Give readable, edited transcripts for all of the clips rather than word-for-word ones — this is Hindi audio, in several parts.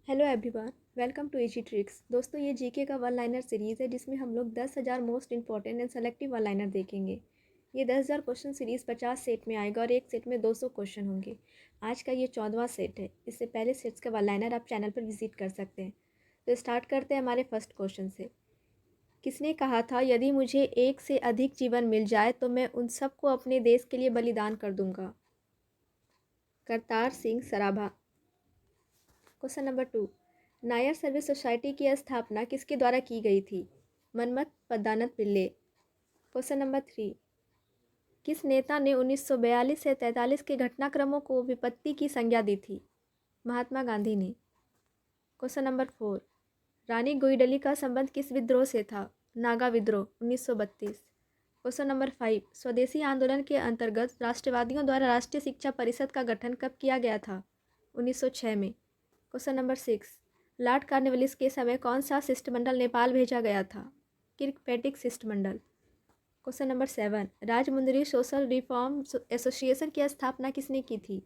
Hello everyone, welcome to easy tricks. दोस्तों, ये जीके का वन लाइनर सीरीज़ है जिसमें हम लोग 10,000 most important and selective one liner देखेंगे। ये 10,000 क्वेश्चन सीरीज़ 50 सेट में आएगा और एक सेट में 200 क्वेश्चन होंगे। आज का ये 14वां सेट है। इससे पहले सेट्स का वन लाइनर आप चैनल पर विजिट कर सकते हैं। तो स्टार्ट करते हैं हमारे फर्स्ट क्वेश्चन से। किसने कहा था, यदि मुझे एक से अधिक जीवन मिल जाए तो मैं उन सबको अपने देश के लिए बलिदान कर दूंगा? Kartar Singh Sarabha. Question number 2, Nair service society की स्थापना किसके द्वारा की गई थी? मनमथ पद्मानंद पिल्ले। क्वेश्चन नंबर 3, किस नेता ने 1942 से 43 के घटनाक्रमों को विपत्ति की संज्ञा दी थी? महात्मा गांधी ने। क्वेश्चन नंबर 4, रानी गुइडली का संबंध किस विद्रोह से था? नागा विद्रोह 1932। क्वेश्चन नंबर 5, स्वदेशी आंदोलन के अंतर्गत राष्ट्रवादियों द्वारा राष्ट्रीय शिक्षा परिषद का गठन कब किया गया था? 1906 में। क्वेश्चन नंबर 6, लॉर्ड कॉर्नवालिस के समय कौन सा शिष्टमंडल नेपाल भेजा गया था? किर्कपेटिक शिष्टमंडल। Question number 7, Rajahmundry social reform association की स्थापना किसने की थी?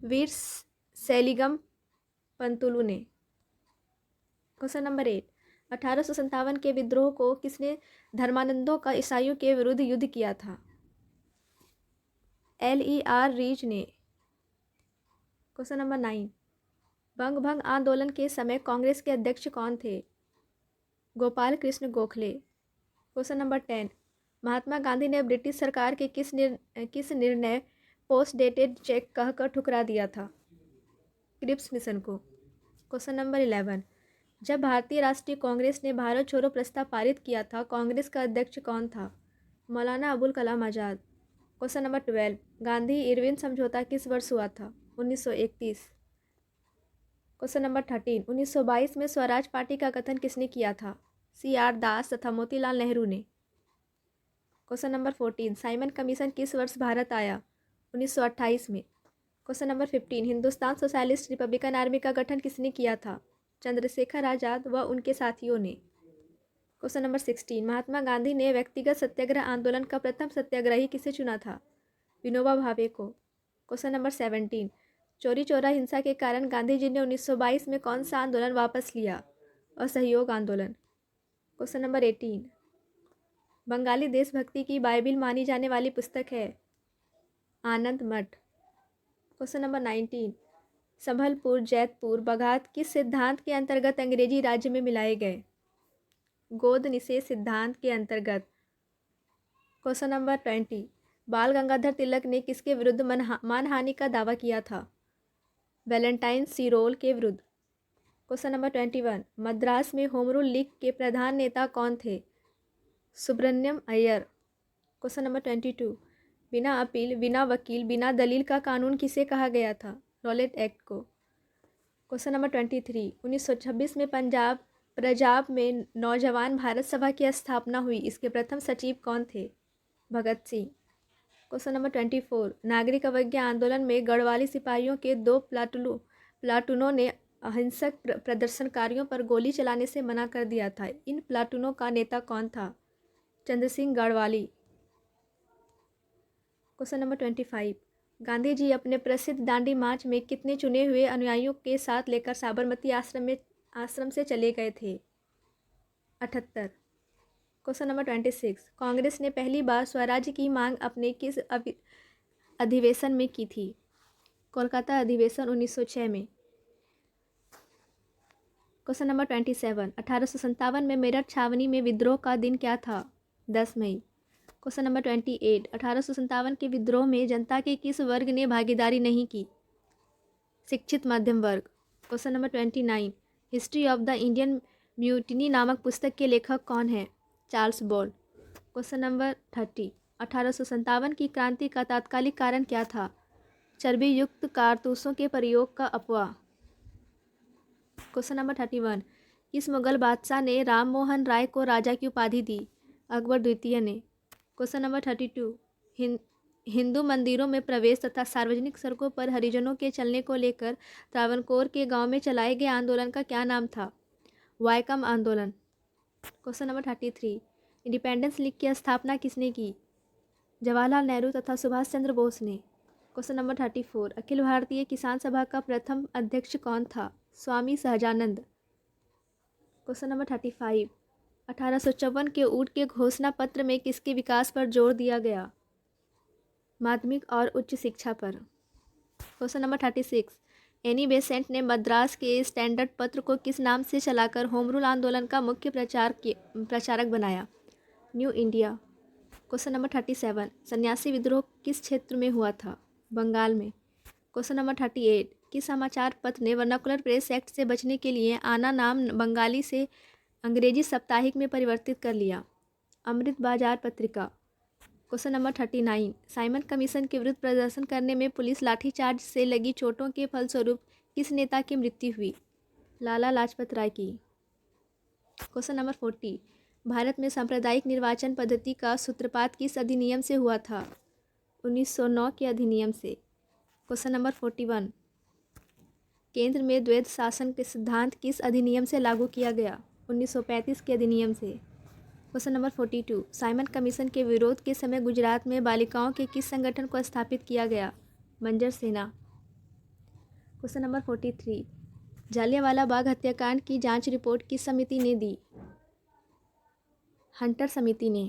वीर सैलिगम पंतुलु ने। क्वेश्चन नंबर 8, 1857 के विद्रोह को किसने धर्मानंदों का ईसाइयों के विरुद्ध युद्ध किया था? LER रीज ने। क्वेश्चन नंबर 9, बंग भंग आंदोलन के समय कांग्रेस के अध्यक्ष कौन थे? गोपाल कृष्ण गोखले। क्वेश्चन नंबर 10, महात्मा गांधी ने ब्रिटिश सरकार के किस निर्णय पोस्ट डेटेड चेक कहकर ठुकरा दिया था? क्रिप्स मिशन को। क्वेश्चन नंबर 11, जब भारतीय राष्ट्रीय कांग्रेस ने भारत छोड़ो प्रस्ताव पारित किया था, कांग्रेस का अध्यक्ष कौन था? Maulana Abul Kalam Azad. Question number 12, Gandhi Irwin समझौता किस वर्ष हुआ था? 1931। क्वेश्चन नंबर 13, 1922 में स्वराज पार्टी का गठन किसने किया था? CR दास तथा मोतीलाल नेहरू ने। क्वेश्चन नंबर 14, साइमन कमीशन किस वर्ष भारत आया? 1928 में। Question number 15, Hindustan socialist Republican army का गठन किसने किया था? चंद्रशेखर आज़ाद व उनके साथियों ने। क्वेश्चन नंबर 16, महात्मा गांधी ने व्यक्तिगत सत्याग्रह आंदोलन का प्रथम सत्याग्रही किसे चुना था? विनोबा भावे को। क्वेश्चन नंबर 17, चोरी चौरा हिंसा के कारण गांधी जी ने 1922 में कौन सा आंदोलन वापस लिया? असहयोग आंदोलन। क्वेश्चन नंबर 18, बंगाली देशभक्ति की बाइबिल मानी जाने वाली पुस्तक है? आनंद मठ। क्वेश्चन नंबर 19, संभलपुर, जैतपुर, बघात किस सिद्धांत के अंतर्गत अंग्रेजी राज्य में मिलाए गए? गोद निषेध सिद्धांत के अंतर्गत। क्वेश्चन नंबर 20, बाल गंगाधर तिलक ने किसके विरुद्ध मानहानि का दावा किया था? वैलेंटाइन सीरोल के विरुद्ध। क्वेश्चन नंबर 21, मद्रास में होम रूल लीग के प्रधान नेता कौन थे? सुब्रमण्यम अय्यर। क्वेश्चन नंबर 22, बिना अपील, बिना वकील, बिना दलील का कानून किसे कहा गया था? रॉलेट एक्ट को। क्वेश्चन नंबर 23, 1926 में पंजाब में नौजवान भारत सभा की स्थापना हुई। इसके प्रथम सचिव कौन थे? भगत सिंह। क्वेश्चन नंबर 24, नागरिक अवज्ञा आंदोलन में गढ़वाली सिपाहियों के 2 प्लाटूनों ने अहिंसक प्रदर्शनकारियों पर गोली चलाने से मना कर दिया था। इन प्लाटूनों का नेता कौन था? चंद्र सिंह गढ़वाली। क्वेश्चन नंबर 25, गांधी जी अपने प्रसिद्ध दांडी मार्च में कितने चुने हुए अनुयायियों के साथ लेकर साबरमती आश्रम से चले गए थे? 78। क्वेश्चन नंबर 26, कांग्रेस ने पहली बार स्वराज्य की मांग अपने किस अधिवेशन में की थी? कोलकाता अधिवेशन 1906 में। क्वेश्चन नंबर 27, 1857 में मेरठ छावनी में विद्रोह का दिन क्या था? 10 मई। क्वेश्चन नंबर 28, 1857 के विद्रोह में जनता के किस वर्ग ने भागीदारी नहीं की? शिक्षित मध्यम वर्ग। Question number 29, history of the Indian mutiny नामक पुस्तक के लेखक कौन है? Charles ball. क्वेश्चन नंबर 30, 1857 की क्रांति का तात्कालिक कारण क्या था? चर्बी युक्त कारतूसों के प्रयोग का अफवाह। क्वेश्चन नंबर 31, किस मुगल बादशाह ने राम मोहन राय को राजा की उपाधि दी? अकबर द्वितीय ने। क्वेश्चन नंबर 32, हिंदू मंदिरों में प्रवेश तथा सार्वजनिक सड़कों पर हरिजनों के चलने को लेकर त्रावणकोर के गांव में चलाए गए आंदोलन का क्या नाम था? वायकम आंदोलन। क्वेश्चन नंबर 33, इंडिपेंडेंस लीग की स्थापना किसने की? जवाहरलाल नेहरू तथा सुभाष चंद्र बोस ने। क्वेश्चन नंबर 34, अखिल भारतीय किसान सभा का प्रथम अध्यक्ष कौन था? स्वामी सहजानंद। क्वेश्चन नंबर 35, 1854 के ऊट के घोषणा पत्र में किसके विकास पर जोर दिया गया? माध्यमिक और उच्च शिक्षा पर। क्वेश्चन नंबर 36, एनी बेसेंट ने मद्रास के स्टैंडर्ड पत्र को किस नाम से चलाकर होम रूल आंदोलन का मुख्य प्रचारक बनाया? New India. क्वेश्चन नंबर 37, सन्यासी विद्रोह किस क्षेत्र में हुआ था? बंगाल में। क्वेश्चन नंबर 38, किस समाचार पत्र ने वर्नाकुलर प्रेस एक्ट से बचने के लिए आना नाम बंगाली से अंग्रेजी साप्ताहिक में परिवर्तित कर लिया? अमृत बाजार पत्रिका। क्वेश्चन नंबर 39, साइमन कमीशन के विरुद्ध प्रदर्शन करने में पुलिस लाठीचार्ज से लगी चोटों के फलस्वरूप किस नेता की मृत्यु हुई? लाला लाजपत राय की। क्वेश्चन नंबर 40, भारत में सांप्रदायिक निर्वाचन पद्धति का सूत्रपात किस अधिनियम से हुआ था? 1909 के अधिनियम से। क्वेश्चन नंबर 41, केंद्र में द्वैध शासन के सिद्धांत किस अधिनियम से लागू किया गया? 1935 के अधिनियम से। क्वेश्चन नंबर 42, साइमन कमीशन के विरोध के समय गुजरात में बालिकाओं के किस संगठन को स्थापित किया गया? बंजर सेना। क्वेश्चन नंबर 43, जालियांवाला बाग हत्याकांड की जांच रिपोर्ट किस समिति ने दी? हंटर समिति ने।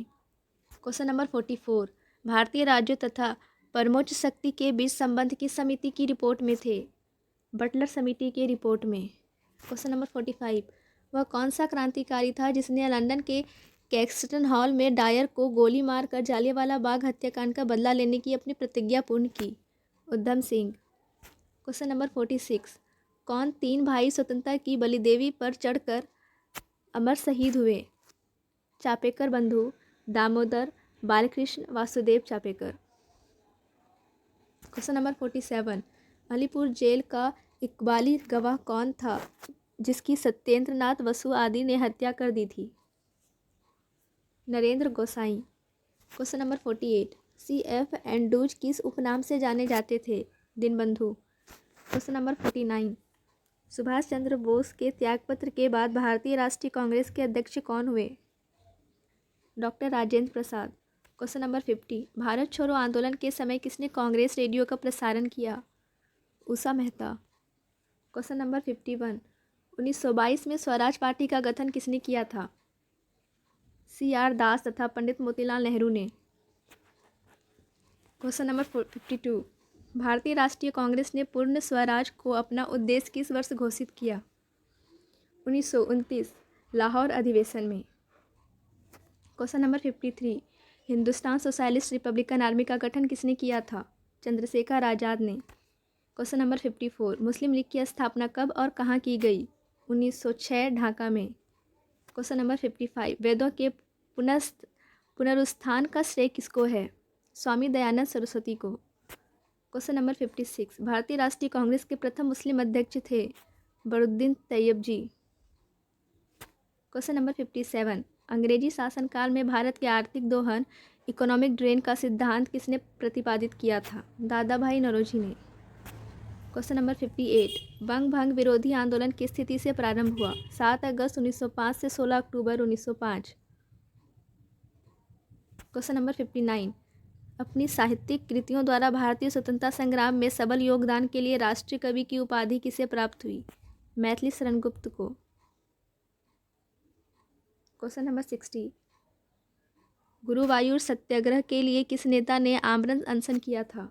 क्वेश्चन नंबर 44, भारतीय राज्यों तथा परमोच्च शक्ति के बीच संबंध किस समिति की रिपोर्ट में थे? बटलर समिति की रिपोर्ट में। क्वेश्चन नंबर 45, वह कौन सा क्रांतिकारी था जिसने लंदन के कैक्सटन हॉल में डायर को गोली मारकर जालियांवाला बाग हत्याकांड का बदला लेने की अपनी प्रतिज्ञा पूर्ण की? उधम सिंह। क्वेश्चन नंबर 46, कौन 3 भाई स्वतंत्रता की बलिदेवी पर चढ़कर अमर शहीद हुए? चापेकर बंधु, Damodar, Balkrishna, Vasudev Chapekar. Question number 47, Alipur jail का इकबाली गवाह कौन था जिसकी सत्येंद्र नाथ बसु आदि ने हत्या कर दी थी? नरेंद्र गोसाई। क्वेश्चन नंबर 48, CF एंड्रूज किस उपनाम से जाने जाते थे? दीनबंधु। क्वेश्चन नंबर 49, सुभाष चंद्र बोस के त्यागपत्र के बाद भारतीय राष्ट्रीय कांग्रेस के अध्यक्ष कौन हुए? Doctor Rajendra Prasad. Question number 50, Bharat छोड़ो आंदोलन के समय किसने कांग्रेस रेडियो का प्रसारण किया? उषा मेहता। क्वेश्चन नंबर 51, 1922 में स्वराज पार्टी का गठन किसने किया था? CR दास तथा पंडित मोतीलाल नेहरू ने। क्वेश्चन नंबर 52, भारतीय राष्ट्रीय कांग्रेस ने पूर्ण स्वराज को अपना उद्देश्य किस वर्ष घोषित किया? 1929 लाहौर अधिवेशन में। Question number 53, Hindustan socialist Republican army का गठन किसने किया था? चंद्रशेखर आज़ाद ने। क्वेश्चन नंबर 54, मुस्लिम लीग की स्थापना कब और कहाँ की गई? 1906 ढाका में। क्वेश्चन नंबर 55, वेदों के पुनरुत्थान का श्रेय किसको है? स्वामी दयानंद सरस्वती को। क्वेश्चन नंबर 56, भारतीय राष्ट्रीय कांग्रेस के प्रथम मुस्लिम अध्यक्ष थे? बरुद्दीन तैयब जी। क्वेश्चन नंबर 57, अंग्रेजी शासनकाल में भारत के आर्थिक दोहन इकोनॉमिक ड्रेन का सिद्धांत किसने प्रतिपादित किया था? दादा भाई नौरोजी ने। क्वेश्चन नंबर 58, बंग भंग विरोधी आंदोलन किस स्थिति से प्रारंभ हुआ? 7 अगस्त 1905 से 16 अक्टूबर 1905। क्वेश्चन नंबर 59, अपनी साहित्यिक कृतियों द्वारा भारतीय स्वतंत्रता संग्राम में सबल योगदान के लिए राष्ट्रीय कवि की उपाधि किसे प्राप्त हुई? मैथिली शरण गुप्त को। क्वेश्चन नंबर 60, गुरुवायूर सत्याग्रह के लिए किस नेता ने आमरण अनशन किया था?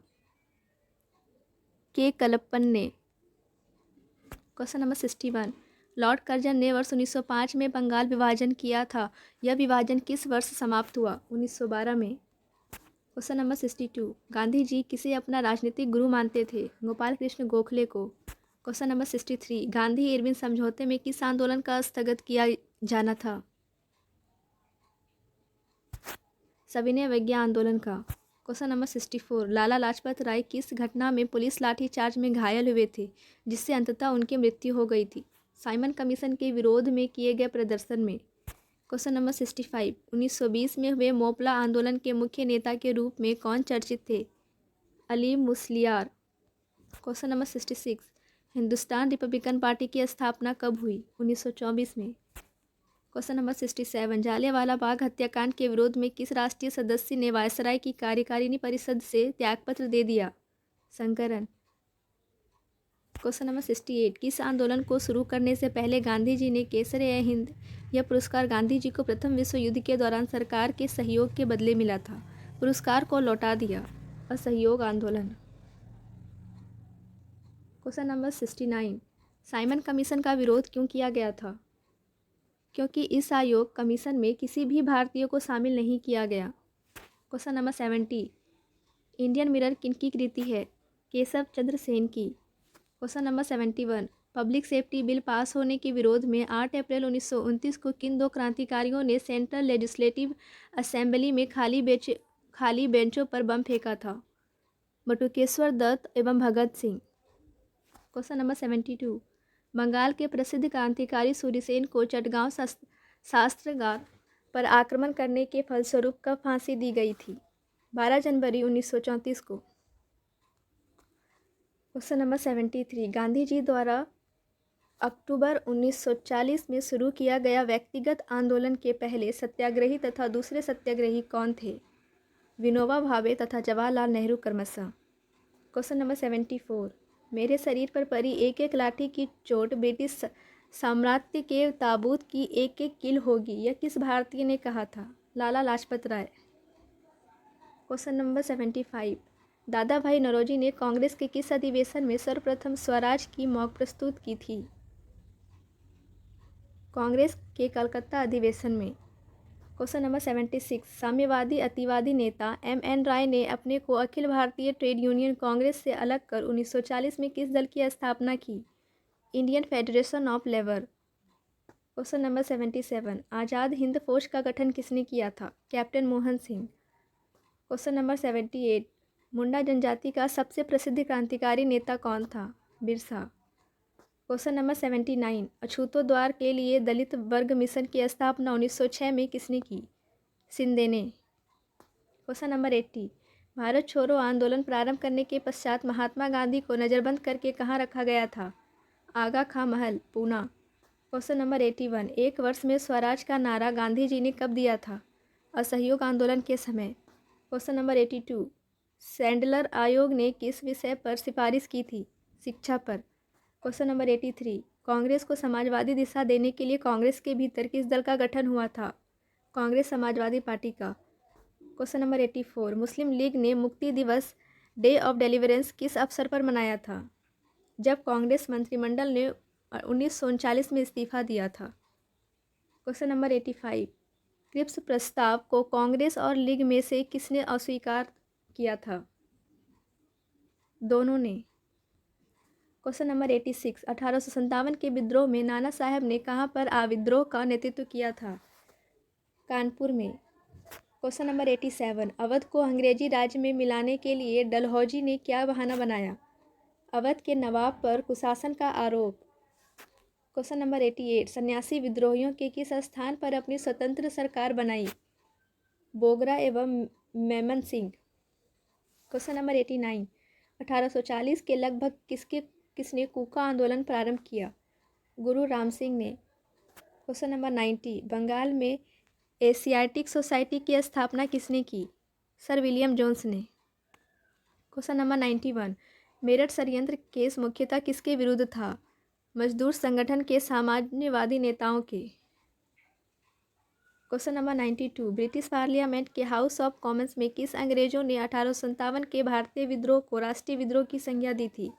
के कलप्पन ने। क्वेश्चन नंबर 61, लॉर्ड कर्जन ने वर्ष 1905 में बंगाल विभाजन किया था, यह विभाजन किस वर्ष समाप्त हुआ? 1912 में। क्वेश्चन नंबर 62, गांधी जी किसे अपना राजनीतिक गुरु मानते थे? गोपाल कृष्ण गोखले को। क्वेश्चन नंबर 63, गांधी इरविन समझौते में किस आंदोलन का स्थगित किया जाना था? सविनय अवज्ञा आंदोलन का। क्वेश्चन नंबर 64, लाला लाजपत राय किस घटना में पुलिस लाठीचार्ज में घायल हुए थे जिससे अंततः उनकी मृत्यु हो गई थी? साइमन कमीशन के विरोध में किए गए प्रदर्शन में। क्वेश्चन नंबर 65, 1920 में हुए मोपला आंदोलन के मुख्य नेता के रूप में कौन चर्चित थे? Ali Musliyar. Question number 66, Hindustan Republican party की स्थापना कब हुई? 1924 में। क्वेश्चन नंबर 67, जालियांवाला बाग हत्याकांड के विरोध में किस राष्ट्रीय सदस्य ने वायसराय की कार्यकारिणी परिषद से त्यागपत्र दे दिया? शंकरन। क्वेश्चन नंबर 68, किस आंदोलन को शुरू करने से पहले गांधी जी ने केसर-ए-हिंद यह पुरस्कार गांधी जी को प्रथम विश्व युद्ध के दौरान सरकार के सहयोग के बदले मिला था? पुरस्कार को लौटा दिया। असहयोग आंदोलन। क्वेश्चन नंबर 69, साइमन कमीशन का विरोध क्यों किया गया था? क्योंकि इस आयोग कमीशन में किसी भी भारतीय को शामिल नहीं किया गया। क्वेश्चन नंबर 70, इंडियन मिरर किनकी कृति है? केशव चंद्र सेन की। Question number 71, public safety bill pass होने के विरोध में 8 अप्रैल 1929 को किन दो क्रांतिकारियों ने सेंट्रल लेजिस्लेटिव असेंबली में खाली बेंचों पर बम फेंका था? बटुकेश्वर दत्त एवं भगत सिंह। क्वेश्चन नंबर 72, बंगाल के प्रसिद्ध क्रांतिकारी सूर्यसेन को चटगांव शस्त्रागार पर आक्रमण करने के फलस्वरूप कब फांसी दी गई थी? 12 जनवरी 1934 को। क्वेश्चन नंबर 73, गांधी जी द्वारा अक्टूबर 1940 में शुरू किया गया व्यक्तिगत आंदोलन के पहले सत्याग्रही तथा दूसरे सत्याग्रही कौन थे? विनोबा भावे तथा जवाहरलाल नेहरू क्रमशः। क्वेश्चन नंबर 74, मेरे शरीर पर पड़ी एक एक लाठी की चोट ब्रिटिश साम्राज्य के ताबूत की एक एक कील होगी, यह किस भारतीय ने कहा था? लाला लाजपत राय। क्वेश्चन नंबर 75, दादा भाई नौरोजी ने कांग्रेस के किस अधिवेशन में सर्वप्रथम स्वराज की मॉक प्रस्तुत की थी? कांग्रेस के कलकत्ता अधिवेशन में। क्वेश्चन नंबर 76, साम्यवादी अतिवादी नेता M.N. राय ने अपने को अखिल भारतीय ट्रेड यूनियन कांग्रेस से अलग कर 1940 में किस दल की स्थापना की? Indian federation of labour. Question number 77, Azad Hind फौज का गठन किसने किया था? Captain Mohan Singh. Question number 78, मुंडा जनजाति का सबसे प्रसिद्ध क्रांतिकारी नेता कौन था? बिरसा। क्वेश्चन नंबर 79, अछूतोद्वार के लिए दलित वर्ग मिशन की स्थापना 1906 में किसने की? शिंदे ने। क्वेश्चन नंबर 80, भारत छोड़ो आंदोलन प्रारंभ करने के पश्चात महात्मा गांधी को नज़रबंद करके कहाँ रखा गया था? आगा खां महल, पूना। क्वेश्चन नंबर 81, एक वर्ष में स्वराज का नारा गांधी जी ने कब दिया था? असहयोग आंदोलन के समय। क्वेश्चन नंबर 82, सैंडलर आयोग ने किस विषय पर सिफारिश की थी? शिक्षा पर। क्वेश्चन नंबर 83, कांग्रेस को समाजवादी दिशा देने के लिए कांग्रेस के भीतर किस दल का गठन हुआ था? कांग्रेस समाजवादी पार्टी का। क्वेश्चन नंबर 84, मुस्लिम लीग ने मुक्ति दिवस डे ऑफ डिलीवरेंस किस अवसर पर मनाया था? जब कांग्रेस मंत्रिमंडल ने 1939 में इस्तीफा दिया था। क्वेश्चन नंबर 85, क्रिप्स प्रस्ताव को कांग्रेस और लीग में से किसने अस्वीकार किया था? दोनों ने। क्वेश्चन नंबर 86, 1857 के विद्रोह में नाना साहब ने कहाँ पर विद्रोह का नेतृत्व किया था? कानपुर में। क्वेश्चन नंबर 87, अवध को अंग्रेजी राज्य में मिलाने के लिए डलहौजी ने क्या बहाना बनाया? अवध के नवाब पर कुशासन का आरोप। क्वेश्चन नंबर 88, सन्यासी विद्रोहियों के किस स्थान पर अपनी स्वतंत्र सरकार बनाई? बोगरा एवं मेमन सिंह। क्वेश्चन नंबर 89, 1840 के लगभग किसने कूका आंदोलन प्रारंभ किया? गुरु राम सिंह ने। क्वेश्चन नंबर 90, बंगाल में एशियाटिक सोसाइटी की स्थापना किसने की? सर विलियम जोन्स ने। क्वेश्चन नंबर 91, मेरठ षड्यंत्र केस मुख्यतः किसके विरुद्ध था? मजदूर संगठन के साम्यवादी नेताओं के। क्वेश्चन नंबर 92, ब्रिटिश पार्लियामेंट के हाउस ऑफ कॉमन्स में किस अंग्रेजों ने 1857 के भारतीय विद्रोह को राष्ट्रीय विद्रोह की संज्ञा दी थी?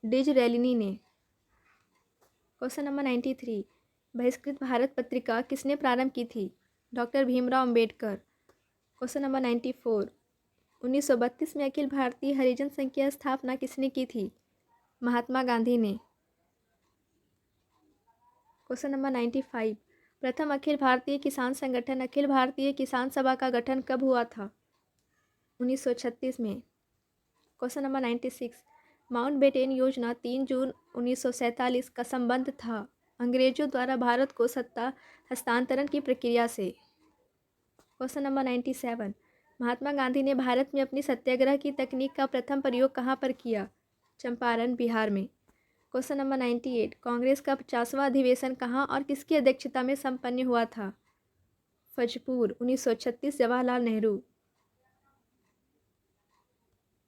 डिज़रेलिनी ने। क्वेश्चन नंबर 93, बहिष्कृत भारत पत्रिका किसने प्रारंभ की थी? Doctor Bhimrao Ambedkar. Question number 94, 1932 में अखिल भारतीय हरिजन संघ की स्थापना किसने की थी? महात्मा गांधी ने। क्वेश्चन नंबर 95, प्रथम अखिल भारतीय किसान संगठन अखिल भारतीय किसान सभा का गठन कब हुआ था? 1936 में। क्वेश्चन नंबर 96, माउंटबेटन योजना 3 जून 1947 का संबंध था अंग्रेजों द्वारा भारत को सत्ता हस्तांतरण की प्रक्रिया से। क्वेश्चन नंबर 97, महात्मा गांधी ने भारत में अपनी सत्याग्रह की तकनीक का प्रथम प्रयोग कहाँ पर किया? चंपारण, बिहार में। क्वेश्चन नंबर 98, कांग्रेस का 50वां अधिवेशन कहाँ और किसकी अध्यक्षता में संपन्न हुआ था? फजपुर, 1936, जवाहरलाल नेहरू।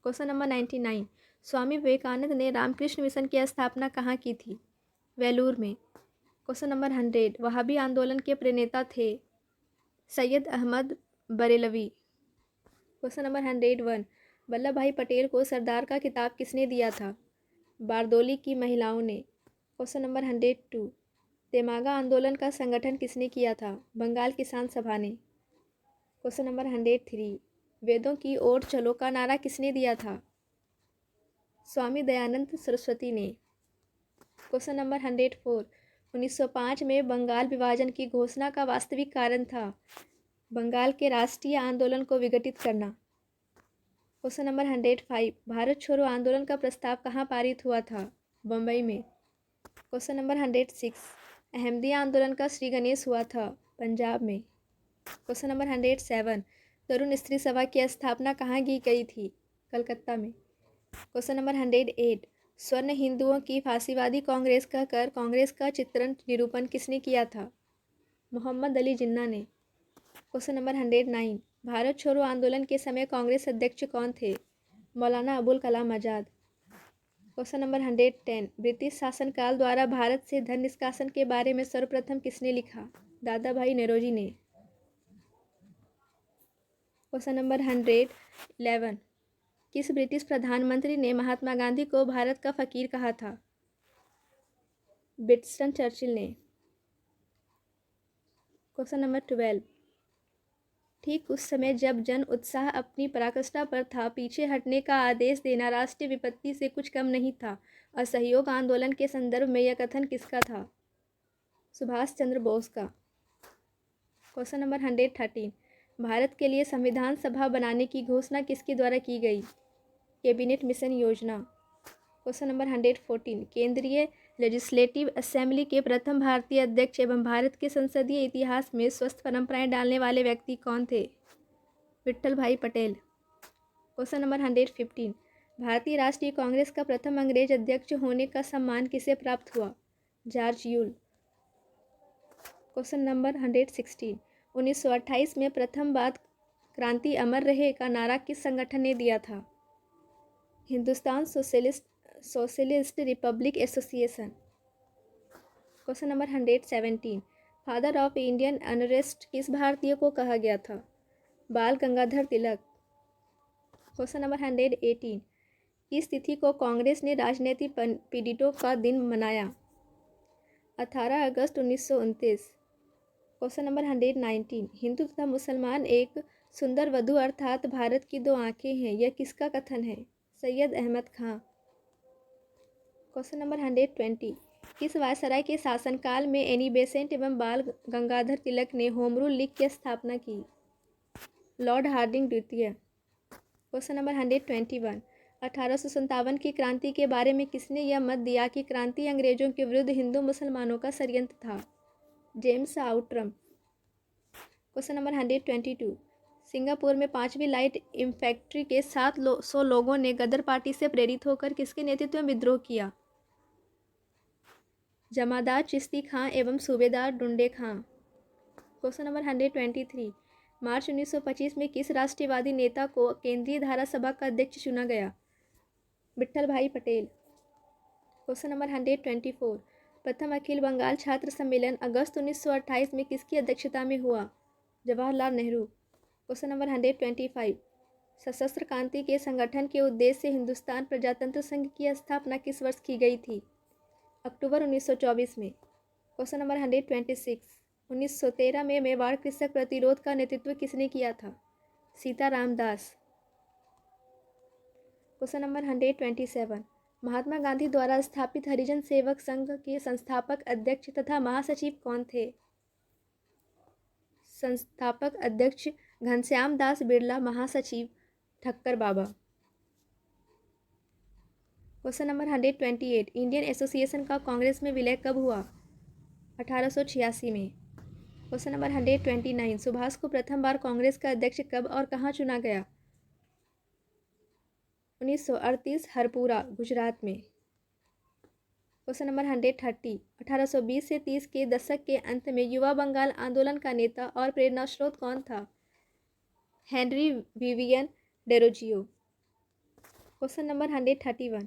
क्वेश्चन नंबर 99, स्वामी विवेकानंद ने रामकृष्ण मिशन की स्थापना कहाँ की थी? वेलूर में। क्वेश्चन नंबर 100, वहाबी आंदोलन के प्रणेता थे? सैयद अहमद बरेलवी। क्वेश्चन नंबर 101, वल्लभ भाई पटेल को सरदार का खिताब किसने दिया था? बारदोली की महिलाओं ने। क्वेश्चन नंबर 102, तेमागा आंदोलन का संगठन किसने किया था? बंगाल किसान सभा ने। क्वेश्चन नंबर 103, वेदों की ओर चलो का नारा किसने दिया था? स्वामी दयानंद सरस्वती ने। क्वेश्चन नंबर 104, 1905 में बंगाल विभाजन की घोषणा का वास्तविक कारण था? बंगाल के राष्ट्रीय आंदोलन को विघटित करना। क्वेश्चन नंबर 105, भारत छोड़ो आंदोलन का प्रस्ताव कहाँ पारित हुआ था? बम्बई में। क्वेश्चन नंबर 106, अहमदिया आंदोलन का श्री गणेश हुआ था? पंजाब में। क्वेश्चन नंबर 107, तरुण स्त्री सभा की स्थापना कहाँ की गई थी? कलकत्ता में। क्वेश्चन नंबर 108, स्वर्ण हिंदुओं की फांसीवादी कांग्रेस कहकर कांग्रेस का चित्रण निरूपण किसने किया था? मोहम्मद अली जिन्ना ने। क्वेश्चन नंबर 109, भारत छोड़ो आंदोलन के समय कांग्रेस अध्यक्ष कौन थे? Maulana Abul Kalam Azad. Question number 110, British शासनकाल द्वारा भारत से धन निष्कासन के बारे में सर्वप्रथम किसने लिखा? दादा भाई नौरोजी ने। क्वेश्चन नंबर 111, किस ब्रिटिश प्रधानमंत्री ने महात्मा गांधी को भारत का फकीर कहा था? विंस्टन चर्चिल ने। क्वेश्चन नंबर 12, ठीक उस समय जब जन उत्साह अपनी पराकाष्ठा पर था, पीछे हटने का आदेश देना राष्ट्रीय विपत्ति से कुछ कम नहीं था। असहयोग आंदोलन के संदर्भ में यह कथन किसका था? सुभाष चंद्र बोस का। क्वेश्चन नंबर 113, भारत के लिए संविधान सभा बनाने की घोषणा किसके द्वारा की गई? कैबिनेट मिशन योजना। क्वेश्चन नंबर 114, केंद्रीय लेजिस्लेटिव असेंबली के प्रथम भारतीय अध्यक्ष एवं भारत के संसदीय इतिहास में स्वस्थ परंपराएं डालने वाले व्यक्ति कौन थे? विट्ठल भाई पटेल। क्वेश्चन नंबर 115, भारतीय राष्ट्रीय कांग्रेस का प्रथम अंग्रेज अध्यक्ष होने का सम्मान किसे प्राप्त हुआ? George Yule. क्वेश्चन नंबर 116, 1928 में प्रथम बार क्रांति अमर रहे का नारा किस संगठन ने दिया था? Hindustan socialist Republic association. Question number 117, father of Indian unrest किस भारतीय को कहा गया था? बाल गंगाधर तिलक। क्वेश्चन नंबर 118, किस तिथि को कांग्रेस ने राजनीतिक पीड़ितों का दिन मनाया? 18 अगस्त 1929। क्वेश्चन नंबर 119, हिंदू तथा मुसलमान एक सुंदर वधु अर्थात भारत की दो आंखें हैं, यह किसका कथन है? सैयद अहमद खां। क्वेश्चन नंबर 120, किस वायसराय के शासनकाल में एनी बेसेंट एवं बाल गंगाधर तिलक ने होम रूल लीग की स्थापना की? लॉर्ड हार्डिंग द्वितीय। क्वेश्चन नंबर 121, 1857 की क्रांति के बारे में किसने यह मत दिया कि क्रांति अंग्रेजों के विरुद्ध हिंदू मुसलमानों का षड्यंत्र था? James Outram. Question number 122, Singapore में 5वीं लाइट इन्फैंट्री के 700 लोगों ने गदर पार्टी से प्रेरित होकर किसके नेतृत्व में विद्रोह किया? जमादार चिश्ती खां एवं सूबेदार डुंडे खां। क्वेश्चन नंबर 123, मार्च 1925 में किस राष्ट्रवादी नेता को केंद्रीय धारा सभा का अध्यक्ष चुना गया? विट्ठल भाई पटेल। क्वेश्चन नंबर 124, प्रथम अखिल बंगाल छात्र सम्मेलन अगस्त 1928 में किसकी अध्यक्षता में हुआ? जवाहरलाल नेहरू। क्वेश्चन नंबर 125, सशस्त्र क्रांति के संगठन के उद्देश्य से हिंदुस्तान प्रजातंत्र संघ की स्थापना किस वर्ष की गई थी? अक्टूबर 1924 में। क्वेश्चन नंबर 126, 1913 में मेवाड़ कृषक प्रतिरोध का नेतृत्व किसने किया था? सीताराम दास। क्वेश्चन नंबर 127, महात्मा गांधी द्वारा स्थापित हरिजन सेवक संघ के संस्थापक अध्यक्ष तथा महासचिव कौन थे? संस्थापक अध्यक्ष घनश्याम दास बिरला, महासचिव ठक्कर बाबा। क्वेश्चन नंबर 128, इंडियन एसोसिएशन का कांग्रेस में विलय कब हुआ? 1886 में। क्वेश्चन नंबर 129, सुभाष को प्रथम बार कांग्रेस का अध्यक्ष कब और कहाँ चुना गया? 1938 हरपुरा, गुजरात में। क्वेश्चन नंबर 130, 1820 से 30 के दशक के अंत में युवा बंगाल आंदोलन का नेता और प्रेरणा स्रोत कौन था? हेनरी विवियन डेरोजियो। Question number 131।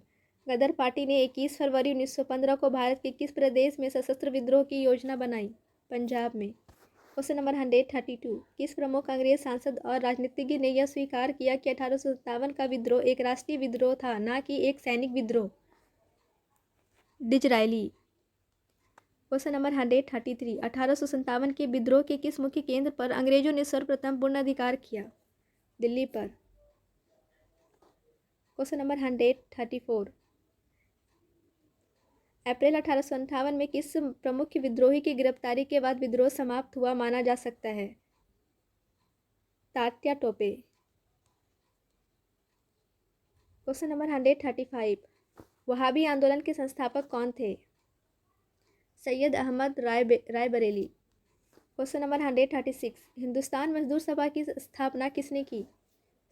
गदर पार्टी ने 21 फरवरी 1915 को भारत के किस प्रदेश में सशस्त्र विद्रोह की योजना बनाई? पंजाब में। Question number 132। किस प्रमुख अंग्रेज सांसद और राजनीतिज्ञ ने यह स्वीकार किया कि 1857 का विद्रोह एक राष्ट्रीय विद्रोह था, न कि एक सैनिक विद्रोह? डिजरायली। Question number 133। 1857 के विद्रोह के किस मुख्य केंद्र पर अंग्रेजों ने सर्वप्रथम पूर्ण अधिकार किया? दिल्ली पर। Question number 134। अप्रैल 1858 में किस प्रमुख विद्रोही की गिरफ्तारी के बाद विद्रोह समाप्त हुआ माना जा सकता है? तात्या टोपे। Question number 135। वहाबी आंदोलन के संस्थापक कौन थे? सैयद अहमद रायबरेली। Question number 136। हिंदुस्तान मजदूर सभा की स्थापना किसने की?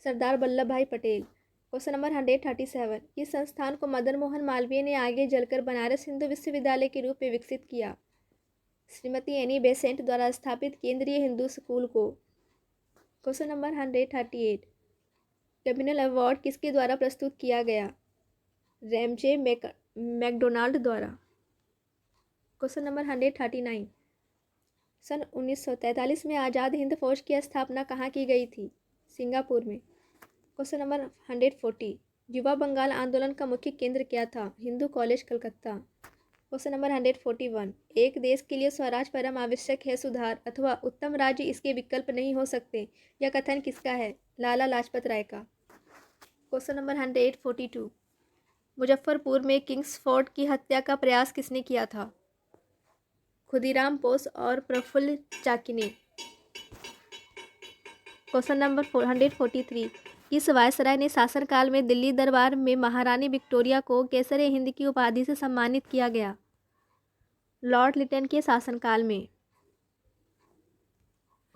सरदार वल्लभ भाई पटेल। Question number 137। किस संस्थान को मदन मोहन मालवीय ने आगे चलकर बनारस हिंदू विश्वविद्यालय के रूप में विकसित किया? श्रीमती एनी बेसेंट द्वारा स्थापित केंद्रीय हिंदू स्कूल को। Question number 138। कम्युनल अवार्ड किसके द्वारा प्रस्तुत किया गया? रैमजे मैकडोनाल्ड द्वारा। Question number 139। सन 1943 में आज़ाद हिंद फौज की स्थापना कहाँ की गई थी? सिंगापुर में। Question number 140। युवा बंगाल आंदोलन का मुख्य केंद्र क्या था? Hindu college Calcutta. Question number 141। एक देश के लिए स्वराज परम आवश्यक है, सुधार अथवा उत्तम राज्य इसके विकल्प नहीं हो सकते, यह कथन किसका है? लाला लाजपत राय का। Question number 142। मुजफ्फरपुर में किंग्स फोर्ट की हत्या का प्रयास किसने किया था? खुदीराम बोस और प्रफुल्ल चाकी ने। Question number 143। किस वायसराय ने शासनकाल में दिल्ली दरबार में महारानी विक्टोरिया को केसरे हिंद की उपाधि से सम्मानित किया गया? लॉर्ड लिटन के शासनकाल में।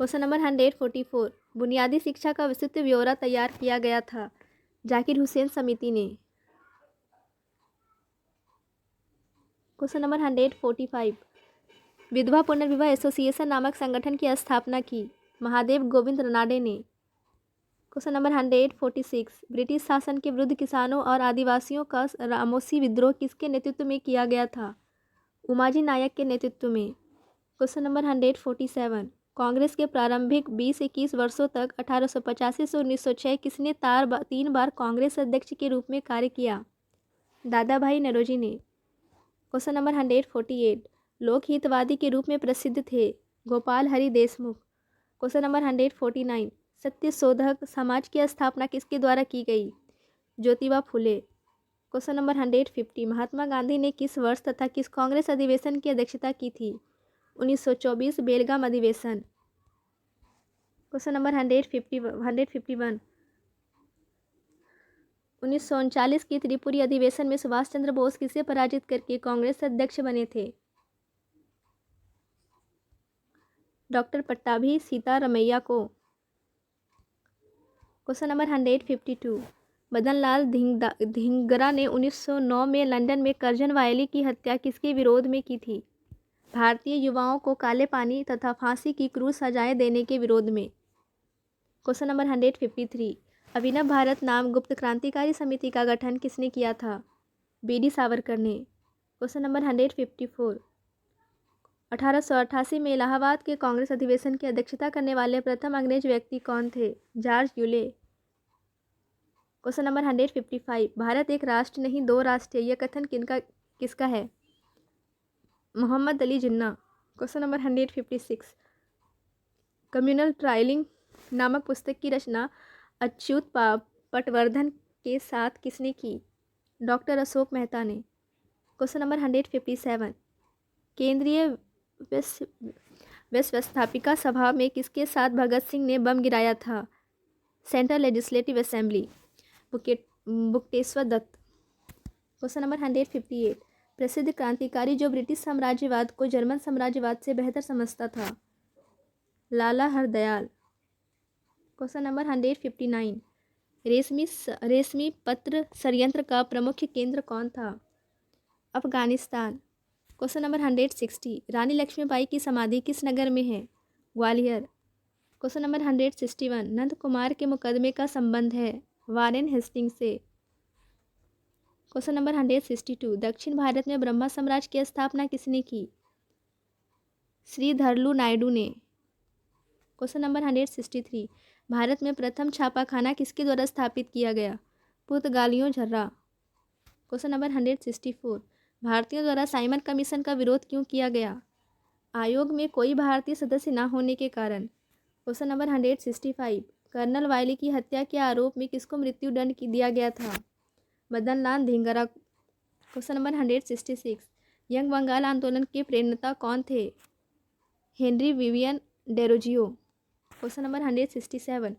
Question number 144। बुनियादी शिक्षा का विस्तृत ब्यौरा तैयार किया गया था? जाकिर हुसैन समिति ने। Question number 145। विधवा पुनर्विवाह एसोसिएशन नामक संगठन की स्थापना की? महादेव गोविंद रनाडे ने। Question number 146। ब्रिटिश शासन के विरुद्ध किसानों और आदिवासियों का रामोसी विद्रोह किसके नेतृत्व में किया गया था? उमाजी नायक के नेतृत्व में। Question number 147। कांग्रेस के प्रारंभिक 20-21 वर्षों तक 1885 से 1906 किसने 3 बार कांग्रेस अध्यक्ष के रूप में कार्य किया? दादा भाई नौरोजी ने। Question number 148। लोकहितवादी के रूप में प्रसिद्ध थे? गोपाल हरि देशमुख। Question number 149। सत्य शोधक समाज की स्थापना किसके द्वारा की गई? ज्योतिबा फुले। Question number 150। महात्मा गांधी ने किस वर्ष तथा किस कांग्रेस अधिवेशन की अध्यक्षता की थी? 1924 बेलगाम अधिवेशन। Question number 151। 1939 की त्रिपुरी अधिवेशन में सुभाष चंद्र बोस किसे पराजित करके कांग्रेस अध्यक्ष बने थे? डॉक्टर पट्टाभी सीतारमैया को। Question number 152। मदन लाल धिंगरा ने 1909 में लंदन में कर्जन वायली की हत्या किसके विरोध में की थी? भारतीय युवाओं को काले पानी तथा फांसी की क्रूर सजाएं देने के विरोध में। Question number 153। अभिनव भारत नाम गुप्त क्रांतिकारी समिति का गठन किसने किया था? बीडी सावरकर ने। Question number 154। 1888 में इलाहाबाद के कांग्रेस अधिवेशन की अध्यक्षता करने वाले प्रथम अंग्रेज व्यक्ति कौन थे? George Yule. Question number 155। Bharat एक राष्ट्र नहीं दो राष्ट्र है, यह कथन किसका है? Mohammad Ali Jinnah. Question number 156। Communal triangle नामक पुस्तक की रचना अच्युत पटवर्धन के साथ किसने की? डॉक्टर अशोक मेहता ने। Question number 157। केंद्रीय व्यवस्थापिका सभा में किसके साथ भगत सिंह ने बम गिराया था? Central legislative assembly. Batukeshwar Dutt. Question number 158। प्रसिद्ध क्रांतिकारी जो ब्रिटिश साम्राज्यवाद को जर्मन साम्राज्यवाद से बेहतर समझता था? लाला हरदयाल। Question number 159। रेशमी पत्र षड्यंत्र का प्रमुख केंद्र कौन था? अफगानिस्तान। Question number 160। रानी लक्ष्मीबाई की समाधि किस नगर में है? ग्वालियर। Question number 161। नंद कुमार के मुकदमे का संबंध है? वारेन हेस्टिंग से। क्वेश्चन नंबर 162 दक्षिण भारत में ब्रह्मा साम्राज्य की स्थापना किसने की? श्रीधरलू नायडू ने। क्वेश्चन नंबर 163 भारत में प्रथम छापाखाना किसके द्वारा स्थापित किया गया? पुर्तगालियों झर्रा। क्वेश्चन नंबर 164 भारतीयों द्वारा साइमन कमीशन का विरोध क्यों किया गया? आयोग में कोई भारतीय सदस्य न होने के कारण। क्वेश्चन नंबर 165 कर्नल वायली की हत्या के आरोप में किसको मृत्युदंड दिया गया था? Madan Lal Dhingra. Question number 166 young Bengal आंदोलन के प्रेरणा कौन थे? हेनरी विवियन डेरोजियो। क्वेश्चन नंबर 167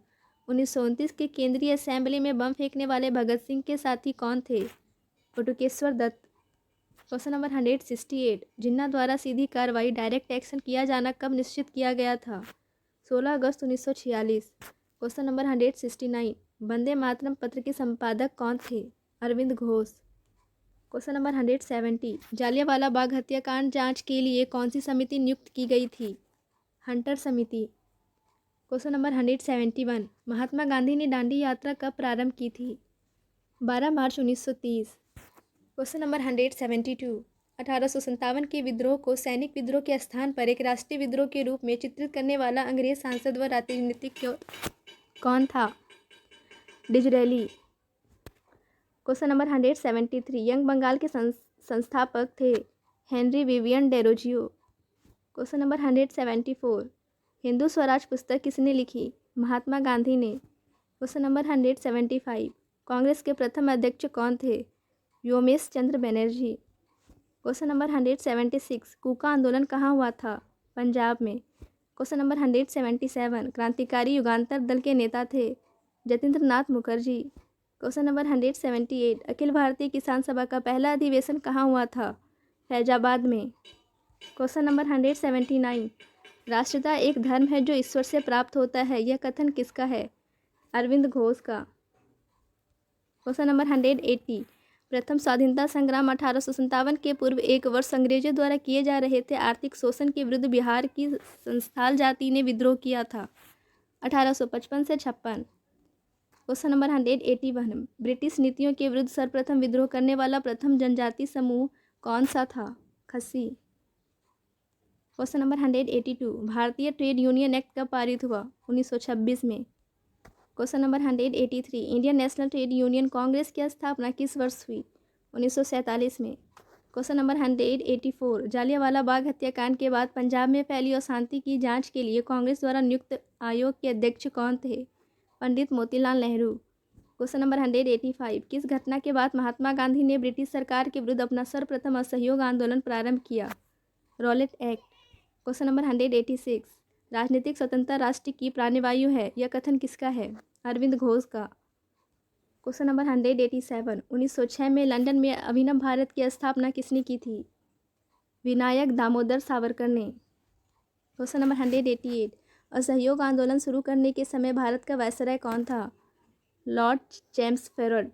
1929 के केंद्रीय असेंबली में बम फेंकने वाले भगत सिंह के साथी कौन थे? बटुकेश्वर दत्त। क्वेश्चन नंबर 168 जिन्ना द्वारा सीधी कार्रवाई डायरेक्ट एक्शन किया जाना कब निश्चित किया गया था? 16 अगस्त 1946। क्वेश्चन नंबर 169 वंदे मातरम पत्र के संपादक कौन थे? अरविंद घोष। क्वेश्चन नंबर 170 जालियांवाला बाग हत्याकांड जांच के लिए कौन सी समिति नियुक्त की गई थी? हंटर समिति। क्वेश्चन नंबर 171 महात्मा गांधी ने दांडी यात्रा कब प्रारंभ की थी? 12 मार्च 1930। क्वेश्चन नंबर 172 1857 के विद्रोह को सैनिक विद्रोह के स्थान पर एक राष्ट्रीय विद्रोह के रूप में चित्रित करने वाला अंग्रेज सांसद व राजनीतिज्ञ कौन था? Disraeli. Question number 173 young Bengal के संस्थापक थे हेनरी विवियन डेरोजियो। क्वेश्चन नंबर 174 हिंदू स्वराज पुस्तक किसने लिखी? महात्मा गांधी ने। क्वेश्चन नंबर 175 कांग्रेस के प्रथम अध्यक्ष कौन थे? योमेश चंद्र बनर्जी। क्वेश्चन नंबर 176 कूका आंदोलन कहाँ हुआ था? पंजाब में। क्वेश्चन नंबर 177 क्रांतिकारी युगांतर दल के नेता थे जतिंद्र नाथ मुखर्जी। क्वेश्चन नंबर 178 अखिल भारतीय किसान सभा का पहला अधिवेशन कहाँ हुआ था? फैजाबाद में। क्वेश्चन नंबर 179 राष्ट्रता एक धर्म है जो ईश्वर से प्राप्त होता है, यह कथन किसका है? अरविंद घोष का। क्वेश्चन नंबर 180 प्रथम स्वाधीनता संग्राम 1857 के पूर्व एक वर्ष अंग्रेजों द्वारा किए जा रहे थे आर्थिक शोषण के विरुद्ध बिहार की संस्थाल जाति ने विद्रोह किया था 1855 से 56। क्वेश्चन नंबर 181 ब्रिटिश नीतियों के विरुद्ध सर्वप्रथम विद्रोह करने वाला प्रथम जनजाति समूह कौन सा था? खसी। क्वेश्चन नंबर 182 भारतीय ट्रेड यूनियन एक्ट कब पारित हुआ? 1926 में। Question number 183 Indian national trade union Congress की स्थापना किस वर्ष हुई? 1947 में। क्वेश्चन नंबर 184 जालियांवाला बाग हत्याकांड के बाद पंजाब में फैली अशांति की जांच के लिए कांग्रेस द्वारा नियुक्त आयोग के अध्यक्ष कौन थे? पंडित मोतीलाल नेहरू। क्वेश्चन नंबर 185 किस घटना के बाद महात्मा गांधी ने ब्रिटिश सरकार के विरुद्ध अपना सर्वप्रथम असहयोग आंदोलन प्रारंभ किया? Rowlatt act. क्वेश्चन नंबर 186 राजनीतिक स्वतंत्रता राष्ट्र की प्राणवायु है, यह कथन किसका है? अरविंद घोष का। क्वेश्चन नंबर 187 1906 में लंदन में अभिनव भारत की स्थापना किसने की थी? विनायक दामोदर सावरकर ने। क्वेश्चन नंबर 188 असहयोग आंदोलन शुरू करने के समय भारत का वायसराय कौन था? Lord Chelmsford.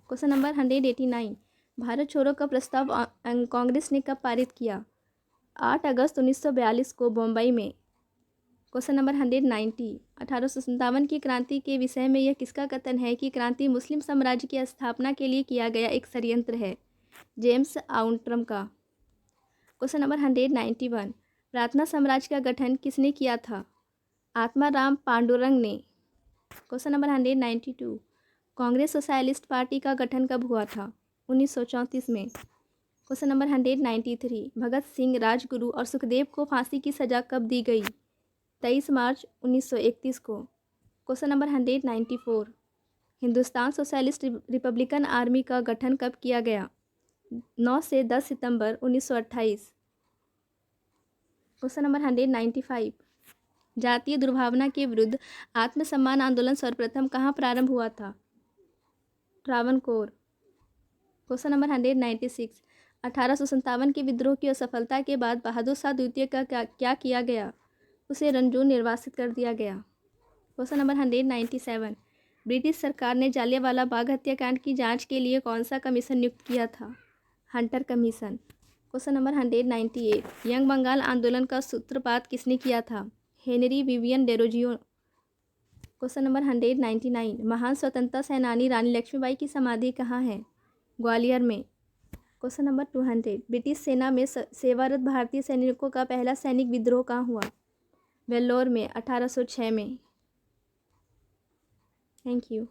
Question number 189 Bharat छोड़ो का प्रस्ताव कांग्रेस ने कब पारित किया? 8 अगस्त 1942 को बम्बई में। क्वेश्चन नंबर 190 1857 की क्रांति के विषय में यह किसका कथन है कि क्रांति मुस्लिम साम्राज्य की स्थापना के लिए किया गया एक षड्यंत्र है? जेम्स आउंट्रम का। क्वेश्चन नंबर 191 प्रार्थना साम्राज्य का गठन किसने किया था? आत्माराम पांडुरंग ने। Question number 192 Congress socialist party का गठन कब हुआ था? 1934 में। क्वेश्चन नंबर 193 भगत सिंह, राजगुरु और सुखदेव को फांसी की सज़ा कब दी गई? 23 मार्च 1931 को। Question number 194 Hindustan socialist Republican army का गठन कब किया गया? 9 से 10 सितंबर 1928। क्वेश्चन नंबर 195 जातीय दुर्भावना के विरुद्ध आत्मसम्मान आंदोलन सर्वप्रथम कहाँ प्रारंभ हुआ था? ट्रावनकोर। क्वेश्चन नंबर 196 1857 के विद्रोह की असफलता के बाद बहादुर शाह द्वितीय का क्या किया गया? उसे रंजून निर्वासित कर दिया गया। क्वेश्चन नंबर 197 ब्रिटिश सरकार ने जालियांवाला बाग हत्याकांड की जांच के लिए कौन सा कमीशन नियुक्त किया था? Hunter commission. Question number 198 young Bengal आंदोलन का सूत्रपात किसने किया था? हेनरी विवियन डेरोजियो। क्वेश्चन नंबर 199, महान स्वतंत्रता सेनानी रानी लक्ष्मीबाई की समाधि कहाँ है? ग्वालियर में। क्वेश्चन नंबर 200, ब्रिटिश सेना में सेवारत भारतीय सैनिकों का पहला सैनिक विद्रोह कहाँ हुआ? वेल्लोर में 1806 में। Thank you.